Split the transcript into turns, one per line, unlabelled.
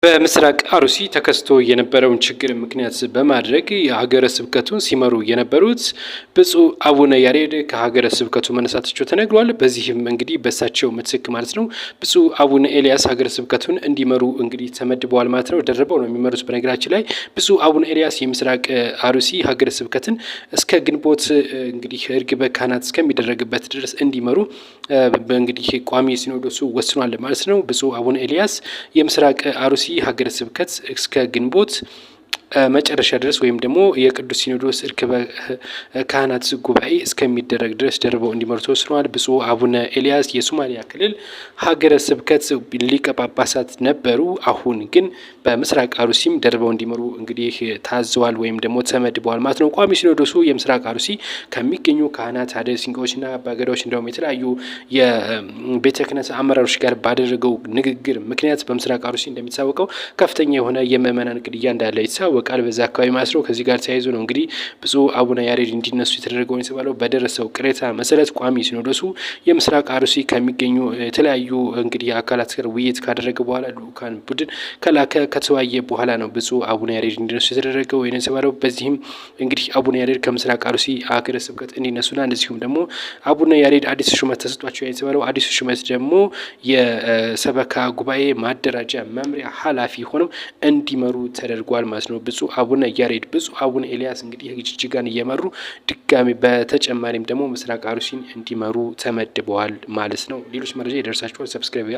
በምስራቅ አሩሲ ተከስቶ የነበረውን ችግር ምክንያት በማድረግ የሀገረ ስብከቱን ሲመሩ የነበሩት ብፁዕ አቡነ ያሬድ ከሀገረ ስብከቱ መነሳታቸው ተነግሯል። በዚህም እንግዲህ በሳቸው ምትክ ማለት ነው ብፁዕ አቡነ ኤልያስ ሀገረ ስብከቱን እንዲመሩ እንግዲህ ተመድበዋል ማለት ነው። ደርበው ነው የሚመሩት። በነገራችን ላይ ብፁዕ አቡነ ኤልያስ የምስራቅ አሩሲ ሀገረ ስብከትን እስከ ግንቦት እንግዲህ እርግበ ካህናት እስከሚደረግበት ድረስ እንዲመሩ እንግዲህ ቋሚ ሲኖዶሱ ወስኗል ማለት ነው። ብፁዕ አቡነ ኤልያስ የምስራቅ አሩሲ ሀገረ ስብከት እስከ ግንቦት መጨረሻ ድረስ ወይም ደግሞ የቅዱስ ሲኖዶስ እርክበ ካህናት ጉባኤ እስከሚደረግ ድረስ ደርበው እንዲመሩ ተወስነዋል። ብፁዕ አቡነ ኤልያስ የሶማሊያ ክልል ሀገረ ስብከት ሊቀ ጳጳሳት ነበሩ። አሁን ግን በምስራቅ አሩሲም ደርበው እንዲመሩ እንግዲህ ታዘዋል ወይም ደግሞ ተመድበዋል ማለት ነው። ቋሚ ሲኖዶሱ የምስራቅ አሩሲ ከሚገኙ ካህናት አደ ሲንቆችና አባገዳዎች እንደውም የተለያዩ የቤተ ክህነት አመራሮች ጋር ባደረገው ንግግር ምክንያት በምስራቅ አሩሲ እንደሚታወቀው ከፍተኛ የሆነ የምእመናን ግድያ እንዳለ ይታወቃል። በዛ አካባቢ ማስረው ከዚህ ጋር ተያይዞ ነው እንግዲህ ብፁዕ አቡነ ያሬድ እንዲነሱ የተደረገው የተባለው። በደረሰው ቅሬታ መሰረት ቋሚ ሲኖዶሱ የምስራቅ አሩሲ ከሚገኙ የተለያዩ እንግዲህ አካላት ጋር ውይይት ካደረገ በኋላ ልኡካን ቡድን ከላከ ከተወያየ በኋላ ነው ብፁዕ አቡነ ያሬድ እንዲነሱ የተደረገው የተባለው። በዚህም እንግዲህ አቡነ ያሬድ ከምስራቅ አሩሲ ሀገረ ስብከት እንዲነሱና እንደዚሁም ደግሞ አቡነ ያሬድ አዲስ ሹመት ተሰጥቷቸው የተባለው አዲስ ሹመት ደግሞ የሰበካ ጉባኤ ማደራጃ መምሪያ ኃላፊ ሆነው እንዲመሩ ተደርጓል ማለት ነው። ብፁዕ አቡነ ያሬድ ብፁዕ አቡነ ኤልያስ እንግዲህ ጅጅጋን እየመሩ ድጋሚ በተጨማሪም ደግሞ ምስራቅ አሩሲን እንዲመሩ ተመድበዋል ማለት ነው። ሌሎች መረጃ ይደርሳችኋል። ሰብስክራይብ